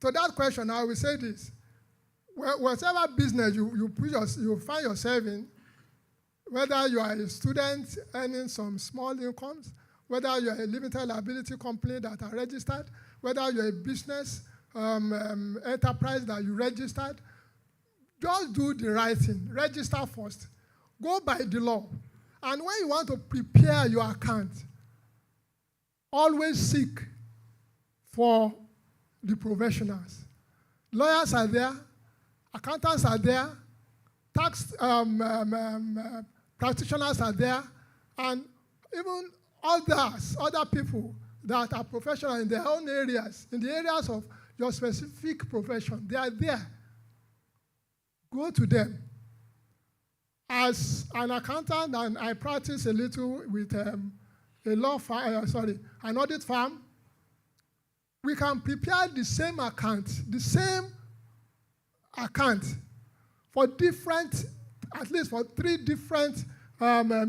to that question, I will say this. Whatever business you find yourself in, whether you are a student earning some small incomes, whether you're a limited liability company that are registered, whether you're a business enterprise that you registered, just do the right thing. Register first. Go by the law. And when you want to prepare your account, always seek for the professionals. Lawyers are there, accountants are there, tax practitioners are there, and even other people that are professional in their own areas, in the areas of your specific profession, they are there. Go to them. As an accountant, and I practice a little with an audit firm, we can prepare the same account for different, at least for 3 different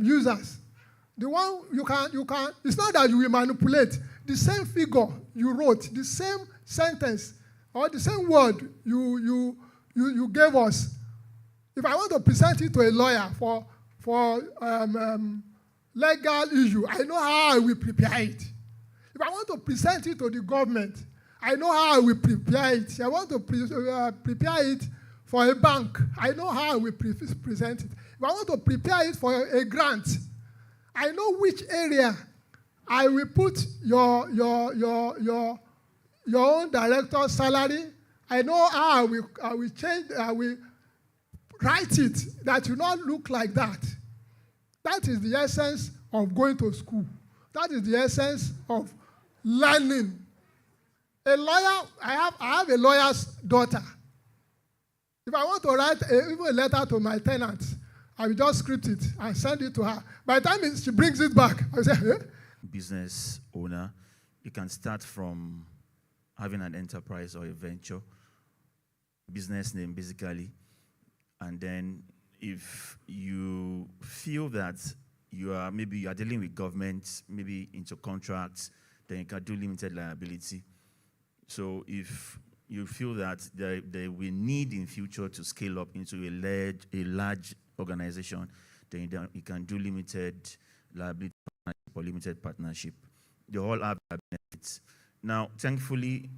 users. The one you can, it's not that you will manipulate. The same figure you wrote, the same sentence, or the same word you gave us. If I want to present it to a lawyer for legal issue, I know how I will prepare it. If I want to present it to the government, I know how I will prepare it. If I want to prepare it for a bank, I know how I will present it. If I want to prepare it for a grant, I know which area I will put your own director's salary. I know how I will write it that will not look like that. That is the essence of going to school. That is the essence of learning. A lawyer, I have a lawyer's daughter. If I want to write even a letter to my tenant, I will just script it and send it to her. By the time she brings it back, I will say, eh? Business owner, you can start from having an enterprise or a venture, business name basically, and then if you feel that you are dealing with government, maybe into contracts, then you can do limited liability. So if you feel that there will need in future to scale up into a large organization, then you can do limited liability or limited partnership. They all have their benefits. Now, thankfully,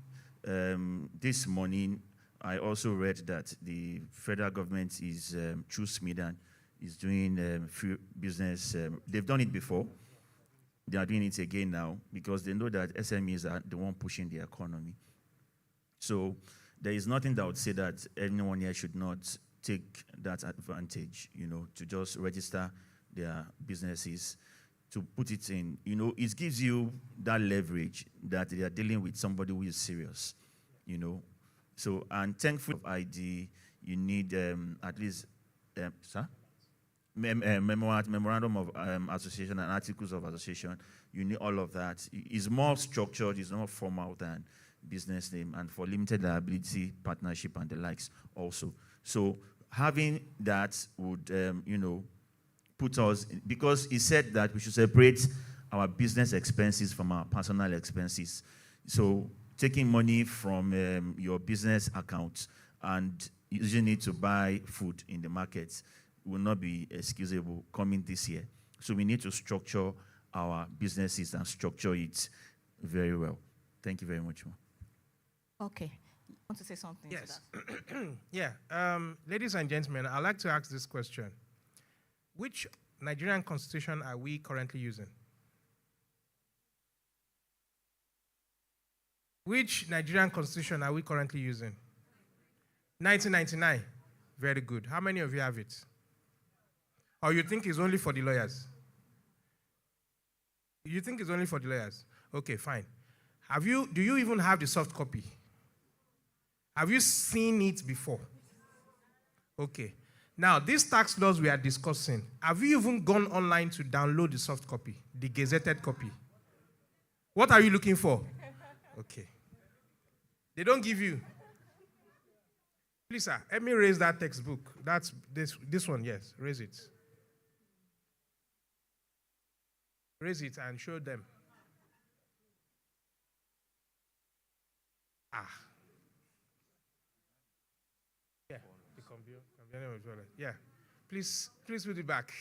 this morning, I also read that the federal government is, through SMIDAN, is doing free business. They've done it before. They are doing it again now because they know that SMEs are the one pushing the economy. So there is nothing that would say that anyone here should not take that advantage, to just register their businesses, to put it in, it gives you that leverage that they are dealing with somebody who is serious, So, and thankfully, ID, you need at least, memorandum of association and articles of association. You need all of that. It's more structured, it's more formal than business name, and for limited liability, partnership, and the likes also. So having that would, put us, because he said that we should separate our business expenses from our personal expenses. So taking money from your business account and using it to buy food in the market will not be excusable coming this year. So we need to structure our businesses and structure it very well. Thank you very much. Okay. You want to say something? Yes. To that? Yeah. Ladies and gentlemen, I'd like to ask this question. Which Nigerian constitution are we currently using? Which Nigerian constitution are we currently using? 1999. Very good. How many of you have it? Or you think it's only for the lawyers? You think it's only for the lawyers? Okay, fine. Do you even have the soft copy? Have you seen it before? Okay. Now, these tax laws we are discussing, have you even gone online to download the soft copy, the gazetted copy? What are you looking for? Okay. They don't give you. Please, sir, let me raise that textbook. That's this one, yes. Raise it. Raise it and show them. Yeah, yeah. Please put it back.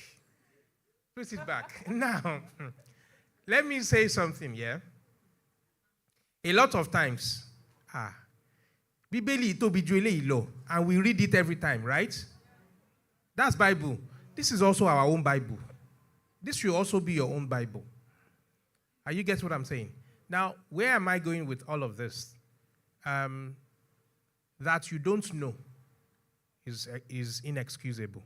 Put it back. Now, let me say something, yeah? A lot of times, Bíbélì tóbi ju eléyìí lọ, and we read it every time, right? That's Bible. This is also our own Bible. This should also be your own Bible. Are you getting what I'm saying? Now, where am I going with all of this? That you don't know is inexcusable.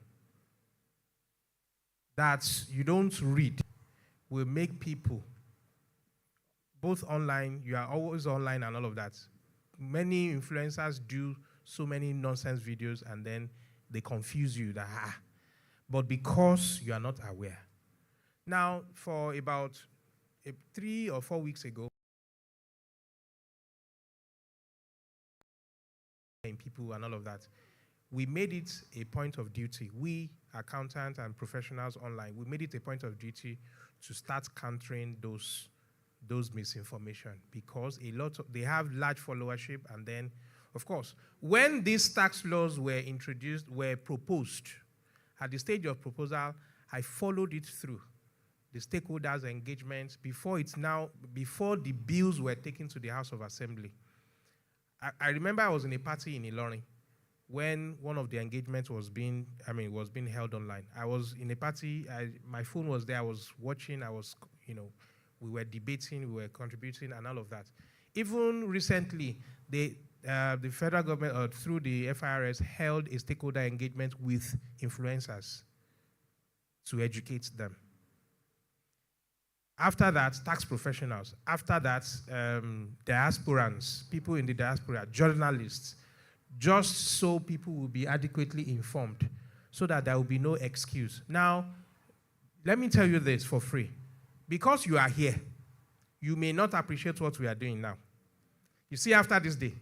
That you don't read will make people, both online, you are always online and all of that. Many influencers do so many nonsense videos and then they confuse you that, but because you are not aware. Now, for about 3 or 4 weeks ago, people and all of that, we made it a point of duty. We, accountants and professionals online, we made it a point of duty to start countering those misinformation, because they have large followership. And then, of course, when these tax laws were proposed, at the stage of proposal, I followed it through the stakeholders' engagement before the bills were taken to the House of Assembly. I remember I was in a party in Ilorin when one of the engagements was being held online. I was in a party, my phone was there, I was watching, we were debating, we were contributing and all of that. Even recently, the federal government, through the FIRS, held a stakeholder engagement with influencers to educate them. After that, tax professionals. After that, diasporans, people in the diaspora, journalists, just so people will be adequately informed, so that there will be no excuse. Now, let me tell you this for free. Because you are here, you may not appreciate what we are doing now. You see, after this day,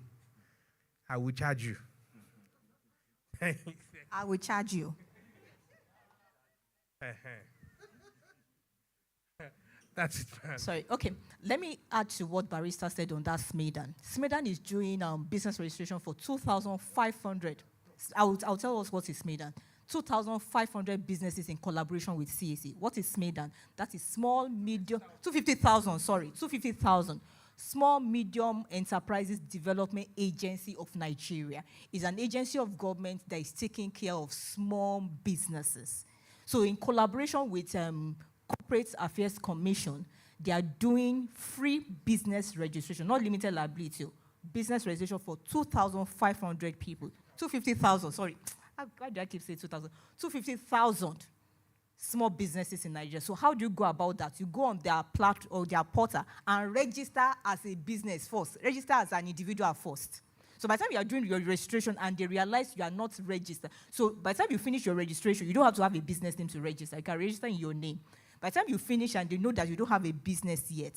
I will charge you. I will charge you. That's it. Sorry. Okay. Let me add to what Barrister said on that Smedan. Smedan is doing business registration for 2,500. I'll tell us what is Smedan. 2,500 businesses in collaboration with CAC. What is Smedan? That is small, medium, 250,000. Small, Medium Enterprises Development Agency of Nigeria. Is an agency of government that is taking care of small businesses. So in collaboration with Corporate Affairs Commission, they are doing free business registration, not limited liability, business registration for 2,500 people. 250,000, sorry. Why do I keep saying 2,000? 250,000 small businesses in Nigeria. So how do you go about that? You go on their platform or their portal and register as a business first. Register as an individual first. So by the time you are doing your registration and they realize you are not registered, so by the time you finish your registration, you don't have to have a business name to register. You can register in your name. By the time you finish and they know that you don't have a business yet,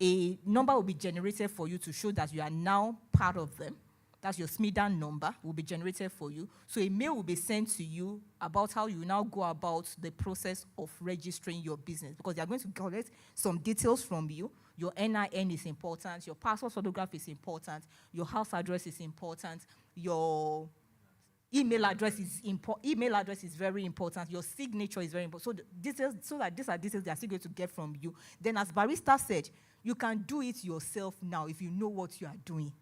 a number will be generated for you to show that you are now part of them. That's your SMIDAN number will be generated for you. So a mail will be sent to you about how you now go about the process of registering your business, because they are going to collect some details from you. Your NIN is important. Your passport photograph is important. Your house address is important. Your email address is very important. Your signature is very important. So these are details they are still going to get from you. Then, as Barrister said, you can do it yourself now if you know what you are doing.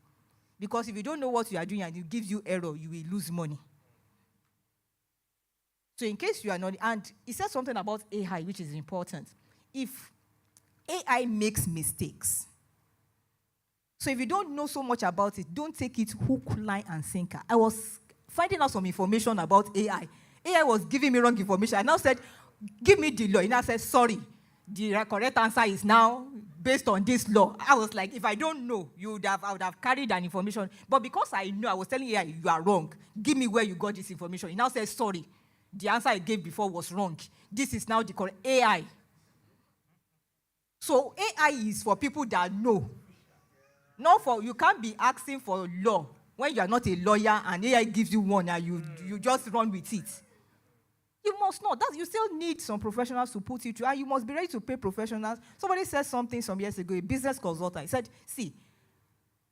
Because if you don't know what you are doing and it gives you error, you will lose money. So in case you are not, and he said something about AI, which is important. If AI makes mistakes, so if you don't know so much about it, don't take it hook, line, and sinker. I was finding out some information about AI. AI was giving me wrong information. I now said, give me the law. And I said, sorry, the correct answer is now based on this law. I was like, if I don't know, I would have carried that information. But because I know, I was telling AI, you are wrong. Give me where you got this information. He now says, sorry, the answer I gave before was wrong. This is now the correct AI. So AI is for people that know. Not for, you can't be asking for law when you are not a lawyer and AI gives you one and you just run with it. You must know. You still need some professionals to put you through, and you must be ready to pay professionals. Somebody said something some years ago, a business consultant. He said, see,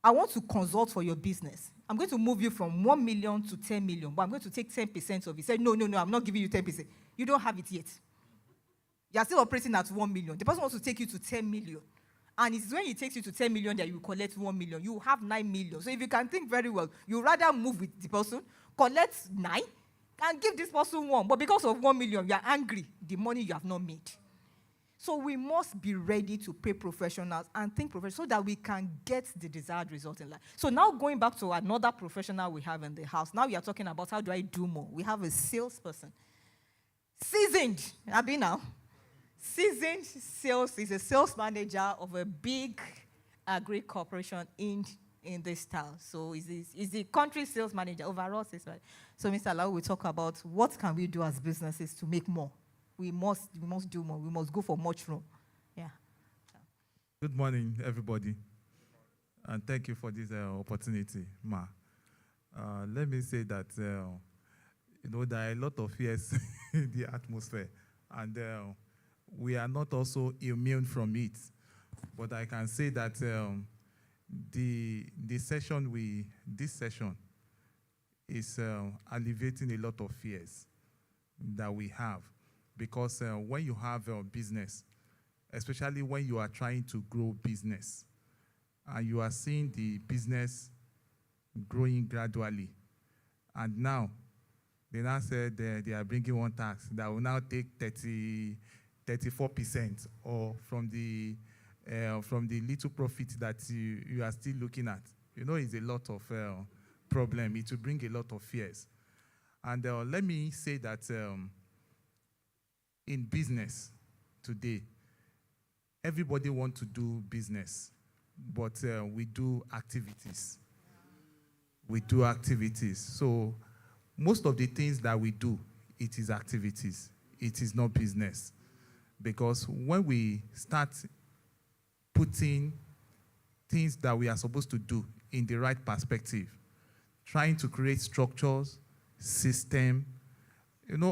I want to consult for your business. I'm going to move you from 1 million to 10 million, but I'm going to take 10% of it. Say, no, I'm not giving you 10%. You don't have it yet. You are still operating at 1 million. The person wants to take you to 10 million. And it's when he takes you to 10 million that you collect 1 million. You have 9 million. So if you can think very well, you rather move with the person, collect 9, and give this person 1. But because of 1 million, you are angry, the money you have not made. So we must be ready to pay professionals and think professional so that we can get the desired result in life. So now going back to another professional we have in the house, now we are talking about how do I do more. We have a salesperson. Seasoned, Abi now. Seasoned sales is a sales manager of a big agri corporation in this town. So is the country sales manager, overall sales manager. So Mr. Lau will talk about what can we do as businesses to make more. We must do more. We must go for much room. Yeah. Good morning, everybody. And thank you for this opportunity, Ma. Let me say that, there are a lot of fears in the atmosphere. And we are not also immune from it. But I can say that this session is alleviating a lot of fears that we have. Because when you have a business, especially when you are trying to grow business, and you are seeing the business growing gradually, and now they now said they are bringing one tax that will now take 34%, or from the little profit that you are still looking at. It's a lot of problem. It will bring a lot of fears. And let me say that in business today, everybody wants to do business, but we do activities. We do activities. So most of the things that we do, it is activities. It is not business. Because when we start putting things that we are supposed to do in the right perspective, trying to create structures, system,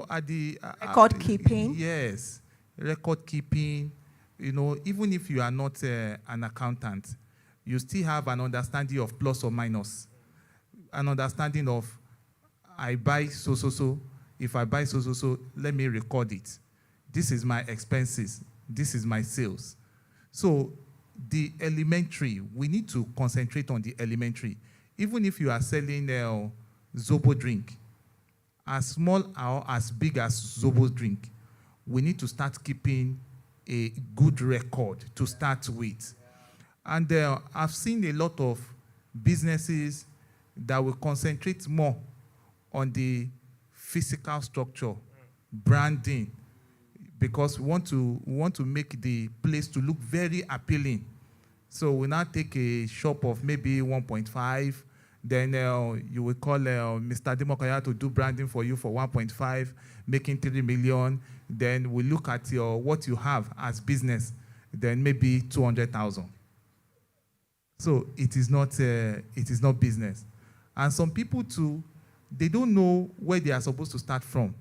at the record keeping. Yes, record keeping. Even if you are not an accountant, you still have an understanding of plus or minus, an understanding of I buy so. If I buy so, let me record it. This is my expenses. This is my sales. So the elementary, we need to concentrate on the elementary. Even if you are selling Zobo drink, as small or as big as Zobo drink, we need to start keeping a good record to start with. And I've seen a lot of businesses that will concentrate more on the physical structure, branding, because we want to make the place to look very appealing. So we now take a shop of maybe 1.5, then you will call Mr. Demokaya to do branding for you for 1.5, making 3 million. Then we look at what you have as business, then maybe 200,000. So it is not business. And some people too, they don't know where they are supposed to start from.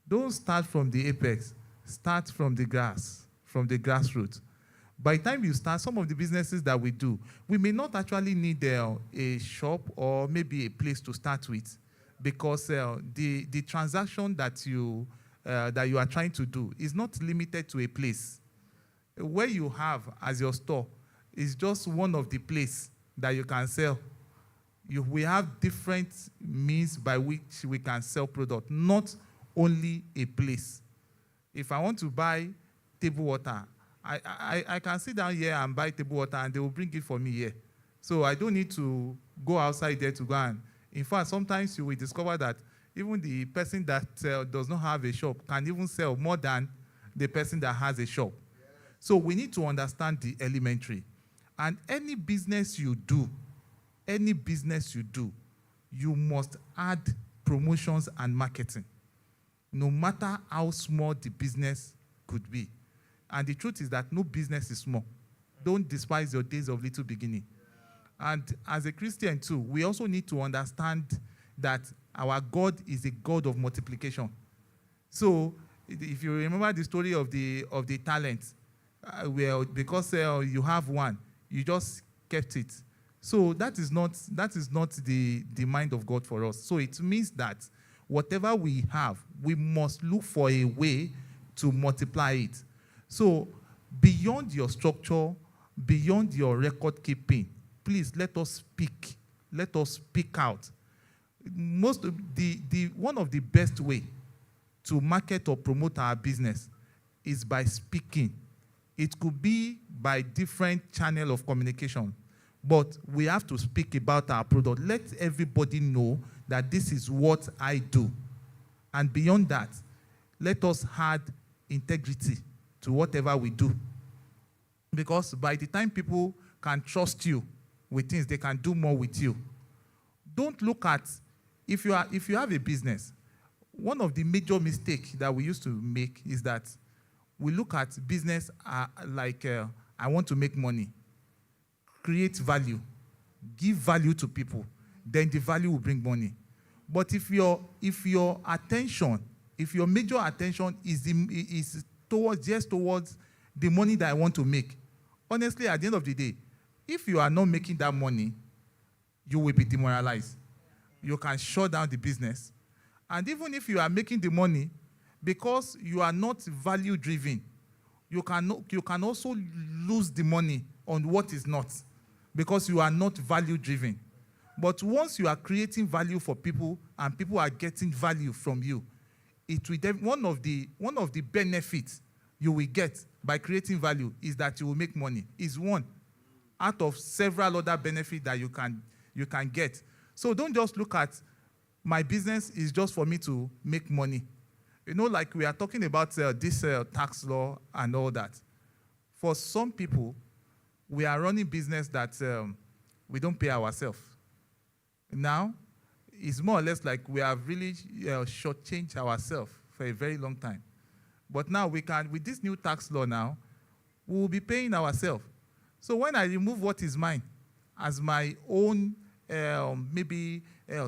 Don't start from the apex. Start from the grassroots. By the time you start, some of the businesses that we do, we may not actually need a shop or maybe a place to start with, because the transaction that you are trying to do is not limited to a place. Where you have as your store is just one of the places that you can sell. We have different means by which we can sell product, not only a place. If I want to buy table water, I can sit down here and buy table water, and they will bring it for me here. So I don't need to go outside there to go and. In fact, sometimes you will discover that even the person that does not have a shop can even sell more than the person that has a shop. Yeah. So we need to understand the elementary. And any business you do, you must add promotions and marketing, no matter how small the business could be. And the truth is that no business is small. Don't despise your days of little beginning. And as a Christian too, we also need to understand that our God is a God of multiplication. So if you remember the story of the talents, because you have one, you just kept it. So that is not the mind of God for us. So it means that whatever we have, we must look for a way to multiply it. So beyond your structure, beyond your record keeping, please let us speak. Let us speak out. One of the best way to market or promote our business is by speaking. It could be by different channel of communication, but we have to speak about our product. Let everybody know that this is what I do. And beyond that, let us add integrity to whatever we do. Because by the time people can trust you with things, they can do more with you. Don't look at, if you have a business, one of the major mistakes that we used to make is that we look at business like I want to make money, create value, give value to people, then the value will bring money. But if your major attention is towards the money that I want to make, honestly, at the end of the day, if you are not making that money, you will be demoralized. You can shut down the business. And even if you are making the money, because you are not value-driven, you can also lose the money on what is not, because you are not value-driven. But once you are creating value for people and people are getting value from you, it will one of the benefits you will get by creating value is that you will make money. Is one out of several other benefits that you can get. So don't just look at my business is just for me to make money. You know, like we are talking about this tax law and all that. For some people, we are running business that we don't pay ourselves. Now, it's more or less like we have really shortchanged ourselves for a very long time. But now we can, with this new tax law now, we will be paying ourselves. So when I remove what is mine as my own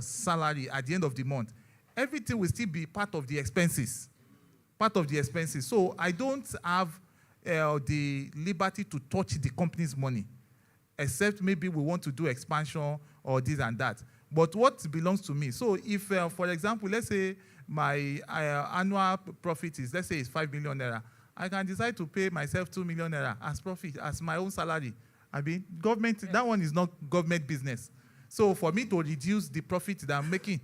salary at the end of the month, everything will still be part of the expenses. Part of the expenses. So I don't have the liberty to touch the company's money, except maybe we want to do expansion or this and that. But what belongs to me? So if, for example, let's say my annual profit is, let's say it's 5 million naira, I can decide to pay myself 2 million naira as profit, as my own salary. I mean, government, yes. That one is not government business. So for me to reduce the profit that I'm making,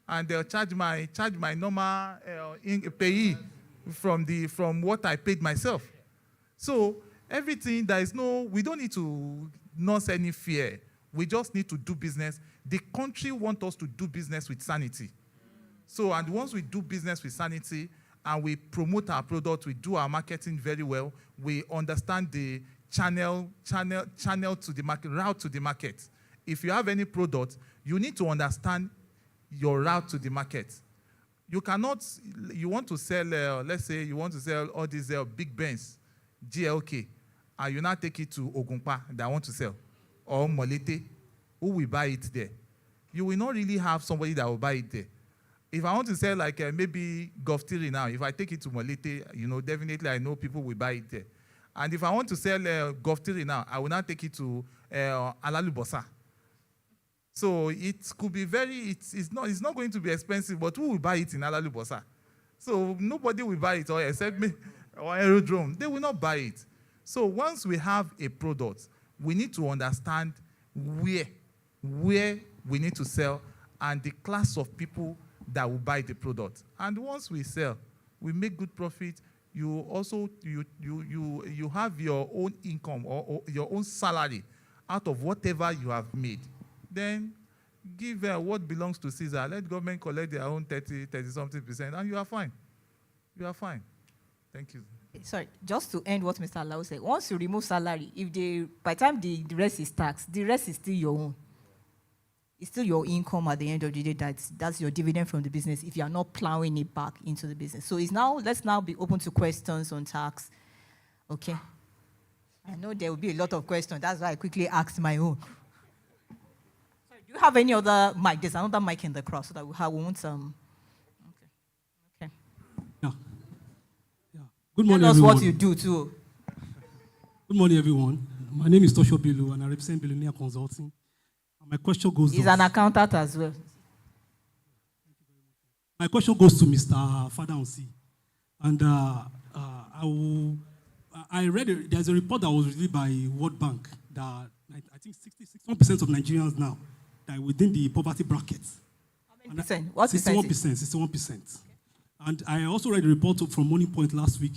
and they'll charge my normal payee from what I paid myself. So everything, we don't need to nurse any fear. We just need to do business. The country wants us to do business with sanity. So, and once we do business with sanity and we promote our product, we do our marketing very well, we understand the channel to the market, route to the market. If you have any product, you need to understand your route to the market. You want to sell, let's say you want to sell all these big Benz, GLK, and you now take it to Ogunpa that want to sell, or Molete, who will buy it there? You will not really have somebody that will buy it there. If I want to sell like maybe Golf Theory now, if I take it to Molete, definitely I know people will buy it there. And if I want to sell Golf Theory now, I will not take it to Alalubosa. So it could be it's not going to be expensive, but who will buy it in Alalubosa? So nobody will buy it, or except me, or Aerodrome. They will not buy it. So once we have a product, we need to understand where we need to sell and the class of people that will buy the product. And once we sell, we make good profit. You also you have your own income or your own salary out of whatever you have made. Then give what belongs to Caesar. Let government collect their own 30-something%, and you are fine. You are fine. Thank you. Sorry, just to end what Mr. Lau said, once you remove salary, by the time the rest is taxed, the rest is still your own. It's still your income at the end of the day. That's your dividend from the business if you are not plowing it back into the business. So let's now be open to questions on tax. Okay. I know there will be a lot of questions. That's why I quickly asked my own. Sorry, do you have any other mic? There's another mic in the cross so that we want some. Okay. Yeah. Good morning, Tell us everyone. what you do too. Good morning, everyone. My name is Tosho Bilu, and I represent Billionaire Consulting. And my question goes He's an accountant as well. My question goes to Mr. Fadansi. And I read there's a report that was released by World Bank that I think 61% of Nigerians now that are within the poverty bracket. How many percent? What 61%. And I also read a report from Morning Point last week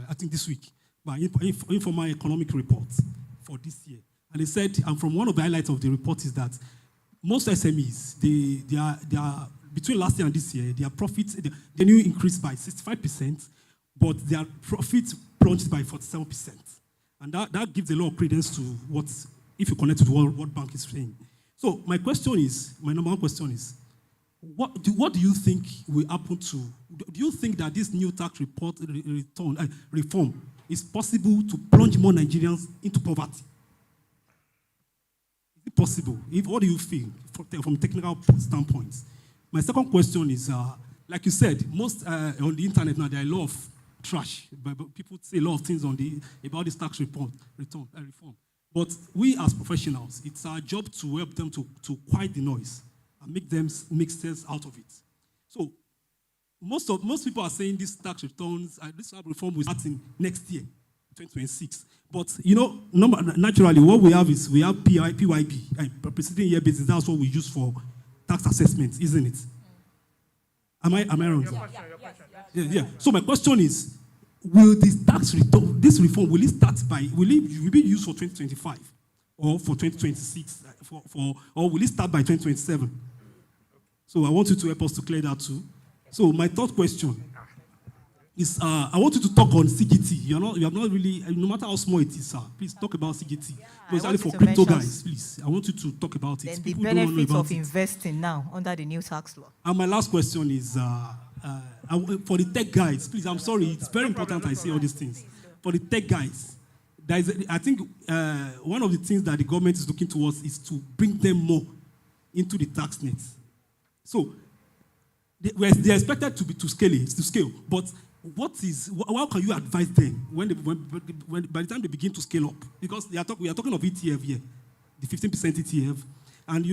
I think this week, by Informal Economic Report for this year. And they said, and from one of the highlights of the report is that most SMEs, they are between last year and this year, their profits, they new increased by 65%, but their profits plunged by 47%. And that gives a lot of credence to what, if you connect to what World Bank is saying. So my number one question is, what do you think will happen to, do you think that this new tax reform is possible to plunge more Nigerians into poverty? Is it possible? What do you feel from a technical standpoint? My second question is, like you said, most on the internet now, there are a lot of trash, but people say a lot of things about this tax reform. But we as professionals, it's our job to help them to quiet the noise and make sense out of it. So most people are saying this tax returns, this tax reform will start in next year, 2026. But naturally, what we have is we have PYB, preceding year basis. That's what we use for tax assessment, isn't it? Am I wrong? Yeah. So my question is, will this reform, will it be used for 2025 or for 2026, or will it start by 2027? So I want you to help us to clear that too. So my third question is, I want you to talk on CGT. You have not really, no matter how small it is, sir, please talk about CGT. Especially for crypto guys, please. I want you to talk about it. Then the benefits of investing now under the new tax law. And my last question is, for the tech guys, please, I'm sorry, it's very important I say all these things. For the tech guys, I think one of the things that the government is looking towards is to bring them more into the tax net. So they're expected to scale, but how can you advise them when by the time they begin to scale up? Because we are talking of ETF here, the 15% ETF, and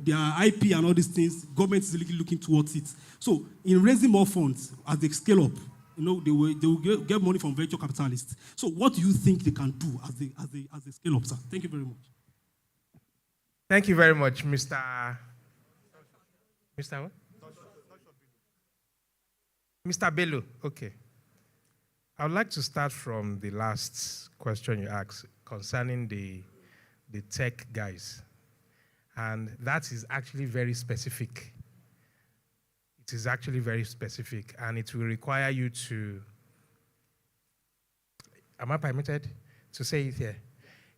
their IP and all these things, government is really looking towards it. So in raising more funds as they scale up, they will get money from venture capitalists. So what do you think they can do as they scale up, sir? Thank you very much. Thank you very much, Mr. what? Mr. Bello, okay. I would like to start from the last question you asked concerning the tech guys. And that is actually very specific. It is actually very specific, and it will require you to, am I permitted to say it here?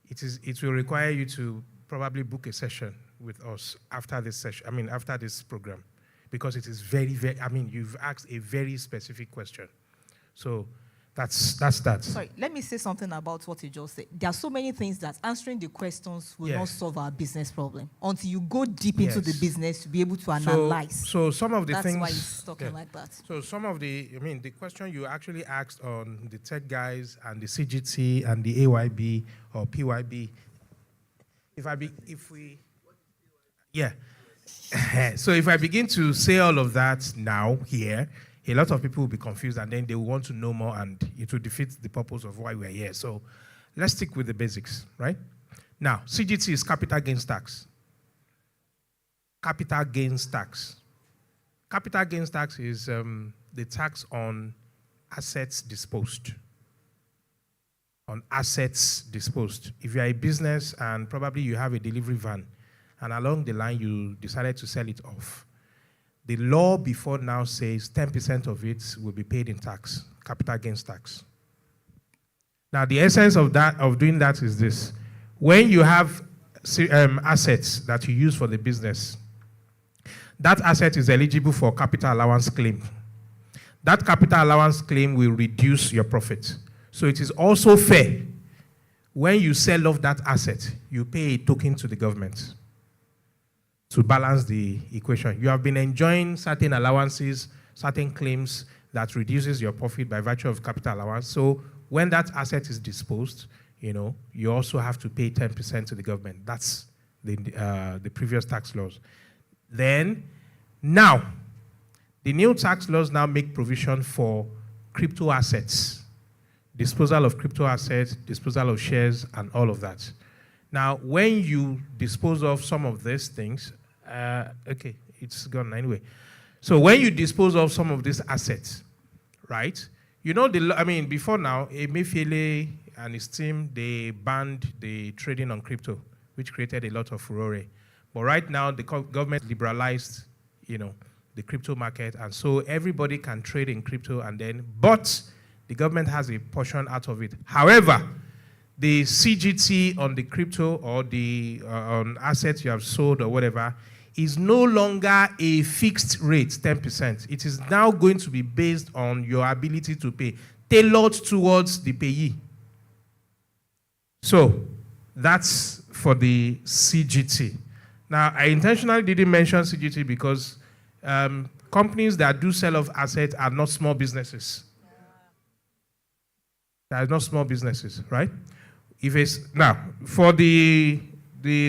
It will require you to probably book a session with us after this session, after this program, because it is very, very, you've asked a very specific question. So that's that. Sorry, let me say something about what you just said. There are so many things that answering the questions will not solve our business problem until you go deep into the business to be able to analyze. So some of the things. That's why he's talking like that. So some of the question you actually asked on the tech guys and the CGT and the AYB or PYB. So if I begin to say all of that now here, a lot of people will be confused, and then they will want to know more, and it will defeat the purpose of why we're here. So let's stick with the basics, right? Now, CGT is capital gains tax. Capital gains tax. Capital gains tax is the tax on assets disposed. On assets disposed. If you are a business and probably you have a delivery van, and along the line you decided to sell it off, the law before now says 10% of it will be paid in tax, capital gains tax. Now, the essence of doing that is this. When you have assets that you use for the business, that asset is eligible for capital allowance claim. That capital allowance claim will reduce your profit. So it is also fair when you sell off that asset, you pay a token to the government to balance the equation. You have been enjoying certain allowances, certain claims that reduces your profit by virtue of capital allowance. So when that asset is disposed, you also have to pay 10% to the government. That's the previous tax laws. Then, now, the new tax laws now make provision for crypto assets, disposal of crypto assets, disposal of shares, and all of that. Now, when you dispose of some of these things, okay, it's gone anyway. So when you dispose of some of these assets, right? Before now, Emefiele and his team, they banned the trading on crypto, which created a lot of furore. But right now, the government liberalized, the crypto market, and so everybody can trade in crypto, but the government has a portion out of it. However, the CGT on the crypto or the on assets you have sold or whatever is no longer a fixed rate, 10%. It is now going to be based on your ability to pay, tailored towards the payee. So that's for the CGT. Now, I intentionally didn't mention CGT because companies that do sell off assets are not small businesses. They are not small businesses, right? Now, for the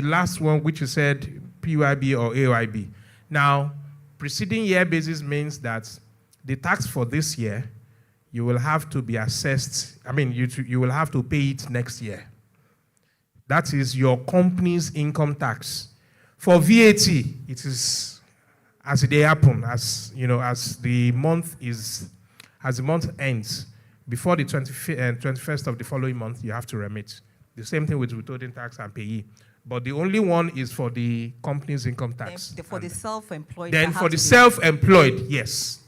last one, which you said PYB or AYB. Now, preceding year basis means that the tax for this year, you will have to be assessed. You will have to pay it next year. That is your company's income tax. For VAT, it is as it happen, as the month ends, before the 21st of the following month, you have to remit. The same thing with withholding tax and payee. But the only one is for the company's income tax. For the self-employed. Then for the self-employed, yes.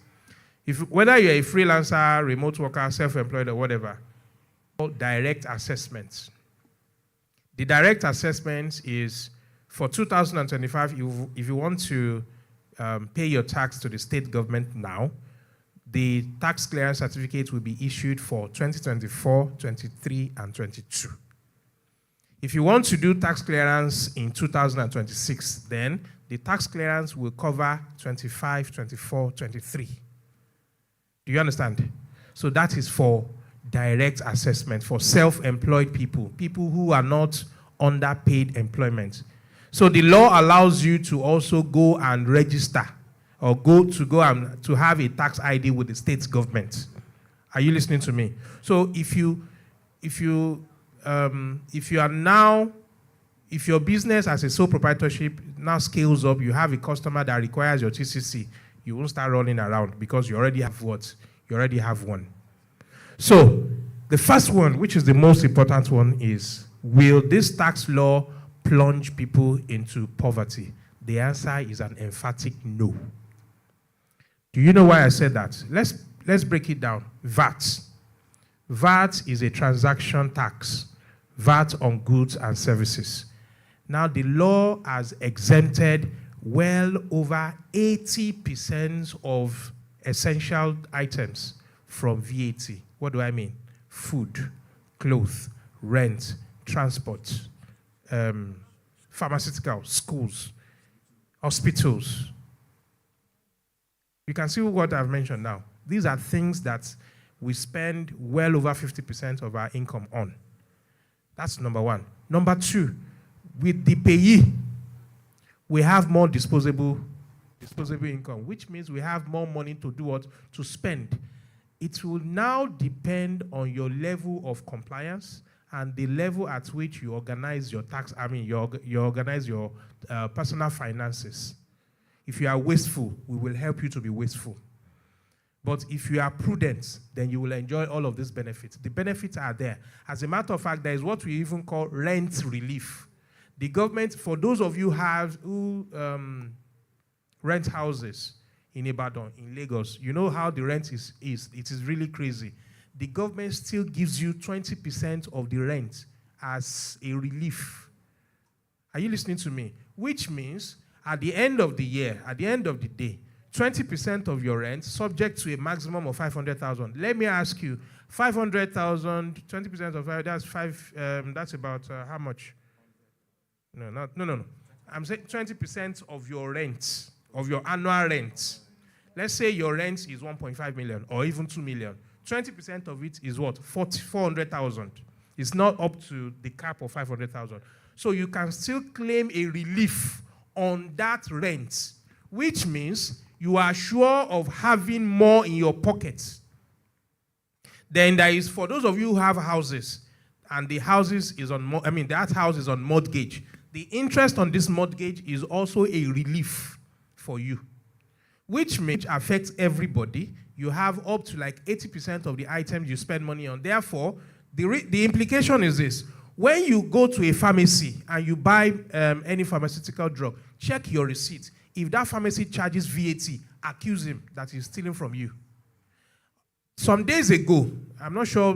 Whether you're a freelancer, remote worker, self-employed, or whatever, direct assessments. The direct assessment is for 2025, if you want to pay your tax to the state government now, the tax clearance certificate will be issued for 2024, 23, and 22. If you want to do tax clearance in 2026, then the tax clearance will cover 25, 24, 23. Do you understand? So that is for direct assessment, for self-employed people, people who are not under paid employment. So the law allows you to also go and register or go and to have a tax ID with the state government. Are you listening to me? So if your business as a sole proprietorship now scales up, you have a customer that requires your TCC, you won't start running around because you already have what? You already have one. So the first one, which is the most important one, is will this tax law plunge people into poverty? The answer is an emphatic no. Do you know why I said that? Let's break it down. VAT. VAT is a transaction tax. VAT on goods and services. Now, the law has exempted well over 80% of essential items from VAT. What do I mean? Food, clothes, rent, transport, pharmaceutical, schools, hospitals. You can see what I've mentioned now. These are things that we spend well over 50% of our income on. That's number one. Number two, with the payee, we have more disposable income, which means we have more money to do what? To spend. It will now depend on your level of compliance and the level at which you organize your tax, you organize your personal finances. If you are wasteful, we will help you to be wasteful. But if you are prudent, then you will enjoy all of these benefits. The benefits are there. As a matter of fact, there is what we even call rent relief. The government, for those of you who rent houses in Ibadan, in Lagos, you know how the rent is. It is really crazy. The government still gives you 20% of the rent as a relief. Are you listening to me? Which means at the end of the year, at the end of the day, 20% of your rent, subject to a maximum of 500,000. Let me ask you, 500,000, 20% of that's that's about how much? No. I'm saying 20% of your rent, of your annual rent. Let's say your rent is 1.5 million or even 2 million. 20% of it is what? 400,000. It's not up to the cap of 500,000. So you can still claim a relief on that rent, which means you are sure of having more in your pocket. Then there is, for those of you who have houses, and the houses is on, that house is on mortgage. The interest on this mortgage is also a relief for you, which affects everybody. You have up to like 80% of the items you spend money on. Therefore, the implication is this. When you go to a pharmacy and you buy any pharmaceutical drug, check your receipt. If that pharmacy charges VAT, accuse him that he's stealing from you. Some days ago, I'm not sure,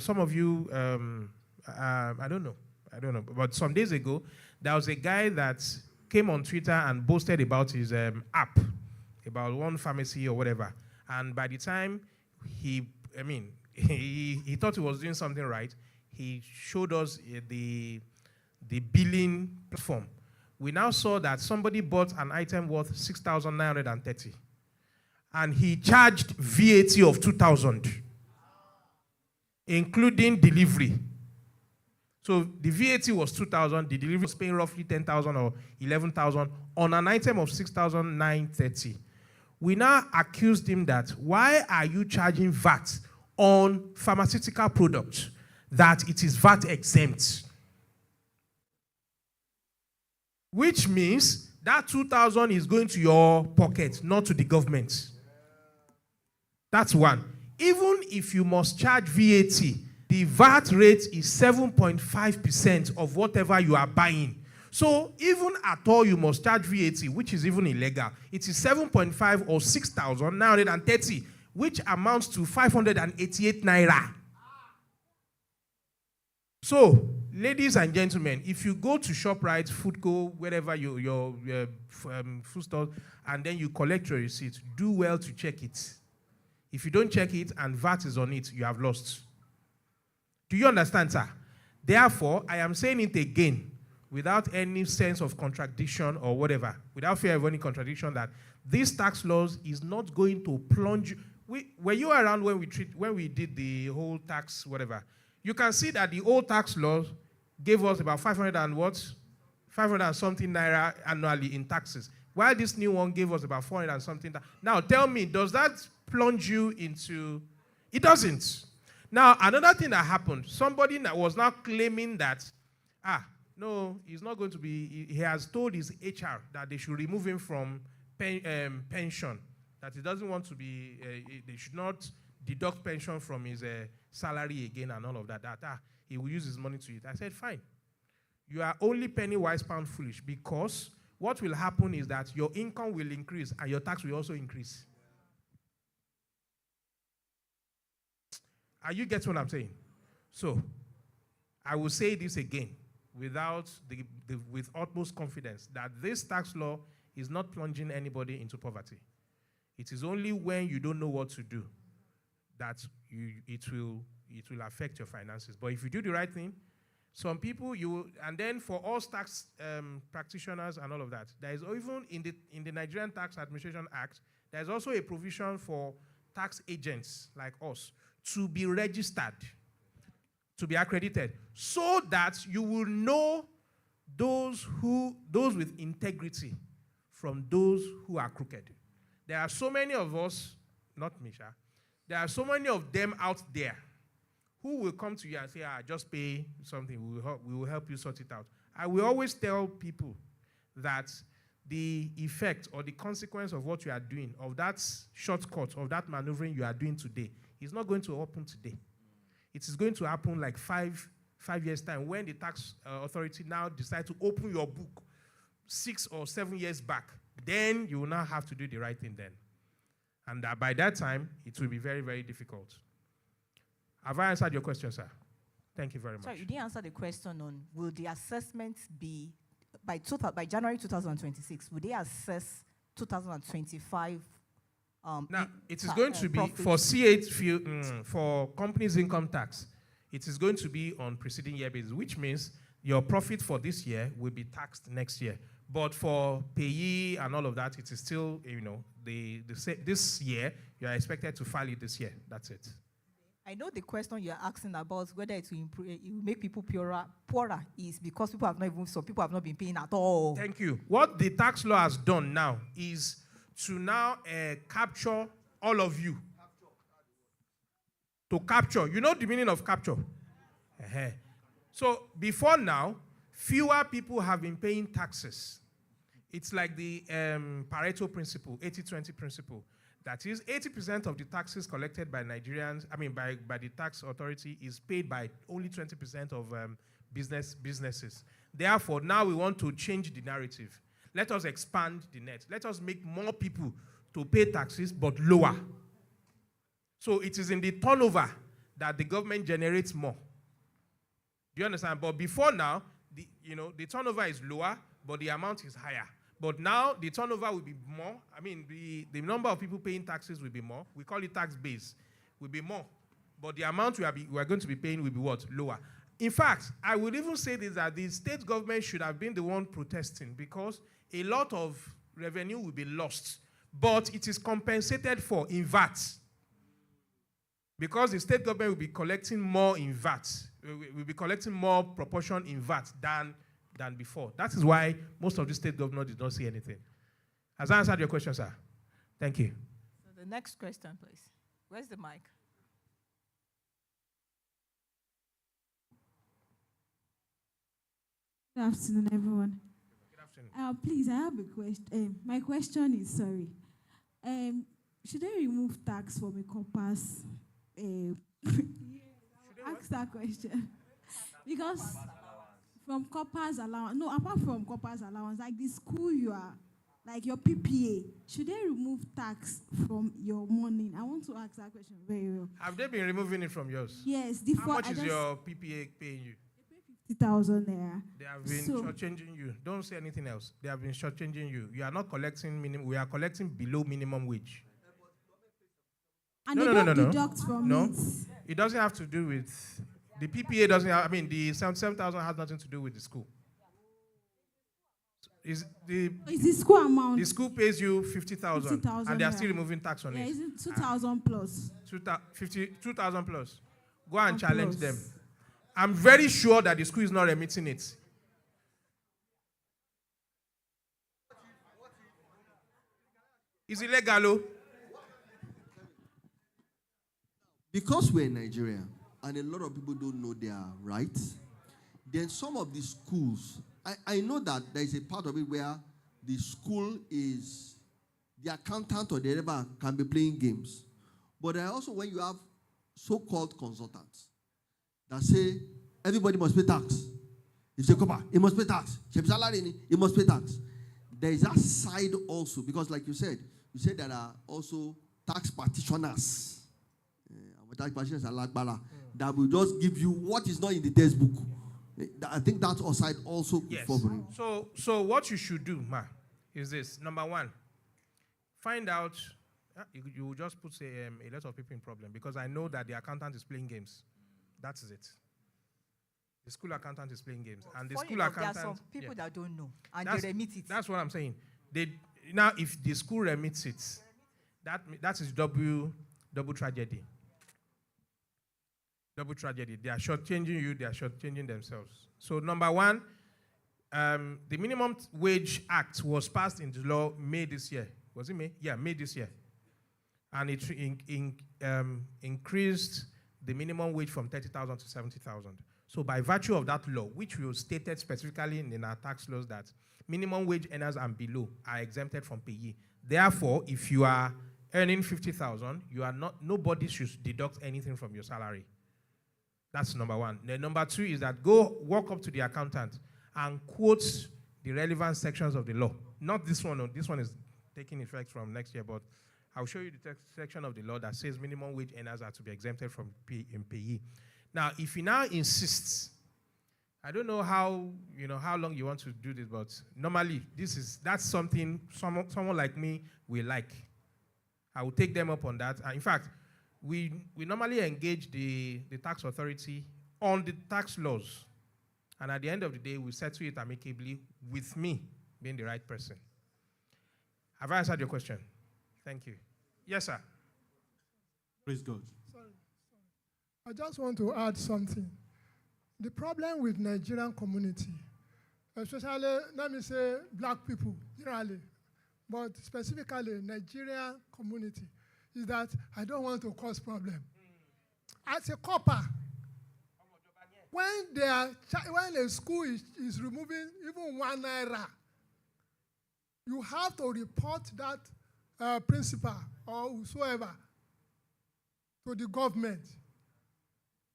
some of you, I don't know, but some days ago, there was a guy that came on Twitter and boasted about his app, about one pharmacy or whatever. And by the time he thought he was doing something right, he showed us the billing platform. We now saw that somebody bought an item worth 6,930. And he charged VAT of 2,000, including delivery. So the VAT was 2,000, the delivery was paying roughly 10,000 or 11,000 on an item of 6,930. We now accused him that, why are you charging VAT on pharmaceutical products that it is VAT exempt? Which means that 2,000 is going to your pocket, not to the government. That's one. Even if you must charge VAT, the VAT rate is 7.5% of whatever you are buying. So even at all you must charge VAT, which is even illegal, it is 7.5 or 6,930, which amounts to 588 naira. So, ladies and gentlemen, if you go to ShopRite, Foodco, wherever your food store, and then you collect your receipt, do well to check it. If you don't check it and VAT is on it, you have lost. Do you understand, sir? Therefore, I am saying it again, without any sense of contradiction or whatever, without fear of any contradiction, that this tax laws is not going to plunge. Were you around when we did the whole tax whatever? You can see that the old tax laws gave us about 500 and something naira annually in taxes, while this new one gave us about 400 and something. Now, tell me, does that plunge you into? It doesn't. Now, another thing that happened, somebody that was now claiming that, no, he's not going to be, he has told his HR that they should remove him from pension, that he doesn't want to be, they should not deduct pension from his salary again and all of that, he will use his money to it. I said, fine. You are only penny wise, pound foolish, because what will happen is that your income will increase and your tax will also increase. Are you getting what I'm saying? So, I will say this again with utmost confidence, that this tax law is not plunging anybody into poverty. It is only when you don't know what to do that it will affect your finances. But if you do the right thing, some people and then for all tax practitioners and all of that, there is even in the Nigerian Tax Administration Act, there is also a provision for tax agents like us to be registered, to be accredited, so that you will know those with integrity from those who are crooked. There are so many of us, not Misha, there are so many of them out there who will come to you and say, just pay something, we will help you sort it out. I will always tell people that the effect or the consequence of what you are doing, of that shortcut, of that maneuvering you are doing today, is not going to happen today. It is going to happen like five years' time, when the tax authority now decide to open your book 6 or 7 years back. Then you will now have to do the right thing then. And by that time, it will be very, very difficult. Have I answered your question, sir? Thank you very much. Sorry, you didn't answer the question on, will the assessments be, by January 2026, will they assess 2025? Now, it is going to be, for C8, for companies' income tax, it is going to be on preceding year basis, which means your profit for this year will be taxed next year. But for payee and all of that, it is still, this year, you are expected to file it this year. That's it. I know the question you're asking about whether it will, it will make people poorer is because some people have not been paying at all. Thank you. What the tax law has done now is to now capture all of you. To capture. You know the meaning of capture? So before now, fewer people have been paying taxes. It's like the Pareto principle, 80-20 principle. That is, 80% of the taxes collected by Nigerians, by the tax authority, is paid by only 20% of businesses. Therefore, now we want to change the narrative. Let us expand the net. Let us make more people to pay taxes, but lower. So it is in the turnover that the government generates more. Do you understand? But before now, the turnover is lower, but the amount is higher. But now the turnover will be more. The number of people paying taxes will be more. We call it tax base. Will be more. But the amount we are going to be paying will be what? Lower. In fact, I would even say this, that the state government should have been the one protesting, because a lot of revenue will be lost. But it is compensated for in VAT. Because the state government will be collecting more in VAT. Will be collecting more proportion in VAT than before. That is why most of the state governor did not see anything. Has that answered your question, sir? Thank you. So the next question, please. Where's the mic? Good afternoon, everyone. Good afternoon. Please, I have a question. My question is, should they remove tax from a compass? Ask that question. Because from corpus allowance, apart from corpus allowance, like the school you are, like your PPA, should they remove tax from your money? I want to ask that question very well. Have they been removing it from yours? Yes. How much is your PPA paying you? 50,000 naira. They have been shortchanging you. Don't say anything else. They have been shortchanging you. You are not collecting minimum. We are collecting below minimum wage. And they don't deduct from it. It doesn't have to do with the PPA. Doesn't have. The 77,000 has nothing to do with the school. Is the school amount? The school pays you 50,000, and they are still removing tax on it. Is it 2,000 plus? 2,000 plus. Go and challenge them. I'm very sure that the school is not remitting it. Is it legal? Because we're in Nigeria and a lot of people don't know their rights, then some of the schools, I know that there is a part of it where the school is, the accountant or the whatever can be playing games. But there are also when you have so-called consultants that say everybody must pay tax. You say, he must pay tax. He must pay tax. There is that side also, because like you said there are also tax practitioners. Tax practitioners are like Bala, that will just give you what is not in the textbook. I think that side also could fall for you. So what you should do, is this. Number one, find out. You will just put a lot of people in problem, because I know that the accountant is playing games. That is it. The school accountant is playing games, and the school accountant. There are some people that don't know, and they remit it. That's what I'm saying. Now, if the school remits it, that is double tragedy. Double tragedy. They are shortchanging you. They are shortchanging themselves. So number one, the Minimum Wage Act was passed into law May this year. Was it May? Yeah, May this year. And it increased the minimum wage from 30,000 to 70,000. So by virtue of that law, which we stated specifically in our tax laws that minimum wage earners and below are exempted from payee. Therefore, if you are earning 50,000, nobody should deduct anything from your salary. That's number one. Then number two is that go walk up to the accountant and quote the relevant sections of the law. Not this one. This one is taking effect from next year, but I'll show you the section of the law that says minimum wage earners are to be exempted from payee. Now, if he now insists, I don't know how long you want to do this, but normally that's something someone like me will like. I will take them up on that. In fact, we normally engage the tax authority on the tax laws. And at the end of the day, we settle it amicably with me being the right person. Have I answered your question? Thank you. Yes, sir. Praise God. I just want to add something. The problem with Nigerian community, especially, let me say, black people, generally, but specifically Nigerian community, is that I don't want to cause problem. As a copper, when a school is removing even 1 naira, you have to report that principal or whosoever to the government.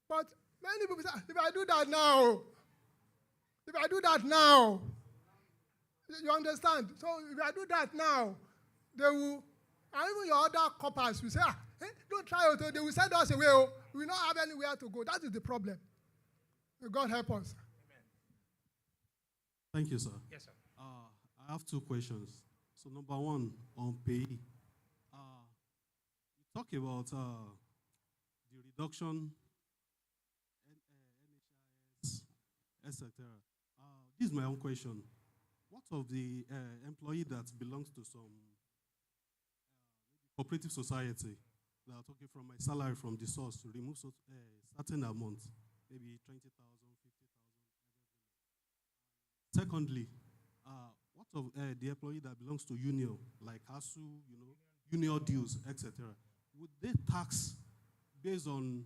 But many people say, if I do that now, you understand? So if I do that now, they will, and even your other coppers will say, don't try it. They will send us away. We will not have anywhere to go. That is the problem. May God help us. Amen. Thank you, sir. Yes, sir. I have 2 questions. So number 1, on pay. You talk about the reduction, NHIS, etc. This is my own question. What of the employee that belongs to some cooperative society that are talking from my salary from the source to remove certain amount, maybe 20,000, 50,000 every month? Secondly, what of the employee that belongs to union, like ASU, union dues, etc.? Would they tax based on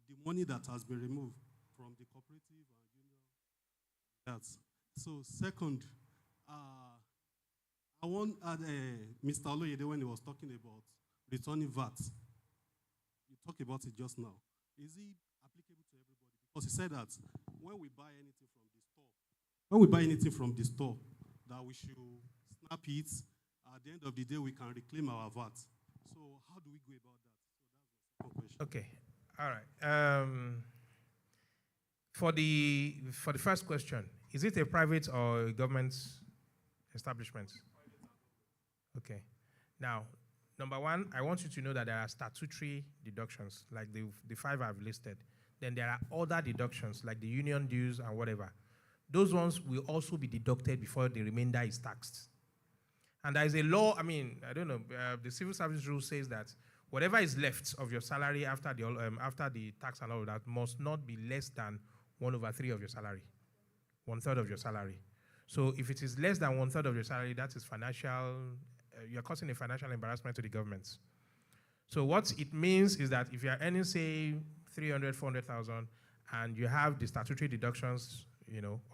the money that has been removed from the cooperative and union? That's so. Second, I want Mr. Oloyede, when he was talking about returning VAT, you talked about it just now. Is it applicable to everybody? Because he said that when we buy anything from the store, that we should snap it. At the end of the day, we can reclaim our VAT. So how do we go about that? So that's my second question. Okay. All right. For the first question, is it a private or a government establishment? Okay. Now, number 1, I want you to know that there are statutory deductions, like the 5 I've listed. Then there are other deductions, like the union dues and whatever. Those ones will also be deducted before the remainder is taxed. And there is a law, I don't know, the civil service rule says that whatever is left of your salary after the tax and all of that must not be less than 1/3 of your salary, 1/3 of your salary. So if it is less than 1/3 of your salary, that is financial, you're causing a financial embarrassment to the government. So what it means is that if you're earning, say, 300, 400,000, and you have the statutory deductions,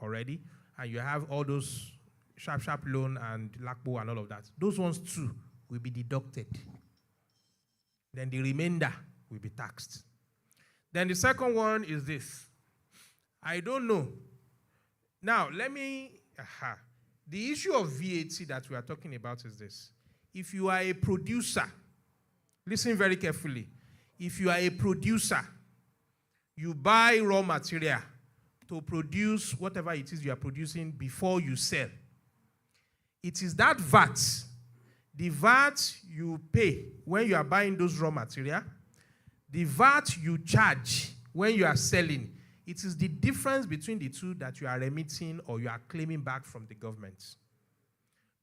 already, and you have all those sharp loan and LACPO and all of that, those ones too will be deducted. Then the remainder will be taxed. Then the second one is this. I don't know. Now, the issue of VAT that we are talking about is this. If you are a producer, listen very carefully. If you are a producer, you buy raw material to produce whatever it is you are producing before you sell. It is that VAT, the VAT you pay when you are buying those raw material, the VAT you charge when you are selling. It is the difference between the two that you are remitting or you are claiming back from the government.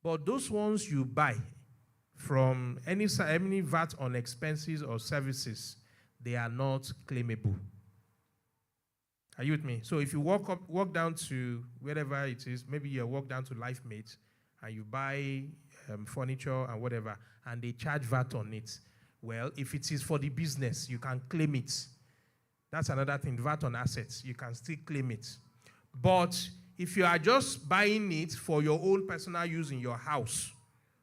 But those ones you buy from any VAT on expenses or services, they are not claimable. Are you with me? So if you walk down to wherever it is, maybe you walk down to LifeMate and you buy furniture and whatever, and they charge VAT on it. Well, if it is for the business, you can claim it. That's another thing, VAT on assets. You can still claim it. But if you are just buying it for your own personal use in your house,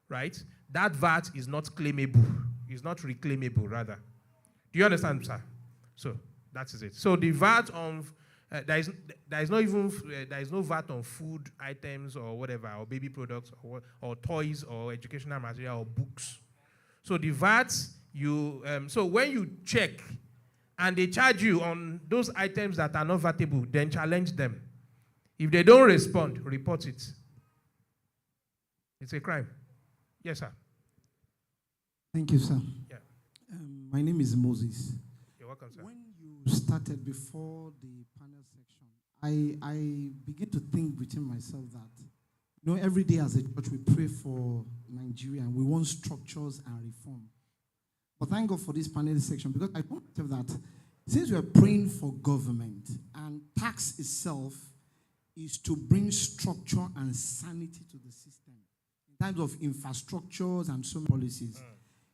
right, that VAT is not claimable. It's not reclaimable, rather. Do you understand, sir? So that is it. So the VAT on there is no VAT on food items or whatever, or baby products or toys or educational material or books. So the VAT so when you check and they charge you on those items that are not VATable, then challenge them. If they don't respond, report it. It's a crime. Yes, sir. Thank you, sir. Yeah. My name is Moses. You're welcome, sir. When you started before the panel section, I begin to think within myself that, every day as a church we pray for Nigeria and we want structures and reform. But thank God for this panel section, because I don't believe that since we're praying for government, and tax itself is to bring structure and sanity to the system in terms of infrastructures and so many policies.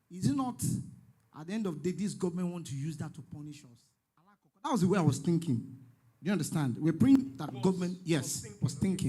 Is it not, at the end of the day, this government want to use that to punish us? That was the way I was thinking. Do you understand? We're praying that government, yes, was thinking.